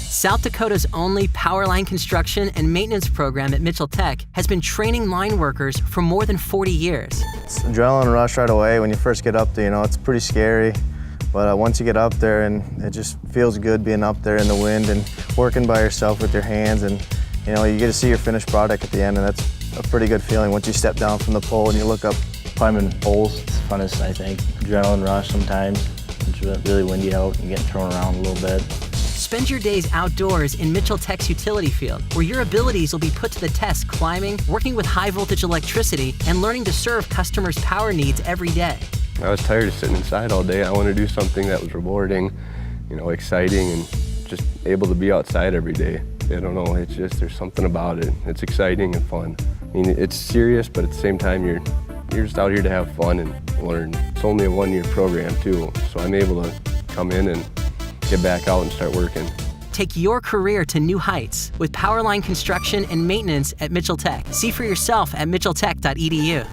South Dakota's only power line construction and maintenance program at Mitchell Tech has been training line workers for more than 40 years. It's adrenaline rush right away when you first get up there. It's pretty scary, but once you get up there, and it just feels good being up there in the wind and working by yourself with your hands, and you get to see your finished product at the end, and that's a pretty good feeling once you step down from the pole and you look up. Climbing poles, it's the funnest, I think. Adrenaline rush sometimes. It's really windy out and getting thrown around a little bit. Spend your days outdoors in Mitchell Tech's utility field, where your abilities will be put to the test climbing, working with high voltage electricity, and learning to serve customers' power needs every day. I was tired of sitting inside all day. I wanted to do something that was rewarding, exciting, and just able to be outside every day. I don't know, it's just, there's something about it. It's exciting and fun. It's serious, but at the same time, you're just out here to have fun and learn. It's only a one-year program too, so I'm able to come in and get back out and start working. Take your career to new heights with power line construction and maintenance at Mitchell Tech. See for yourself at mitchelltech.edu.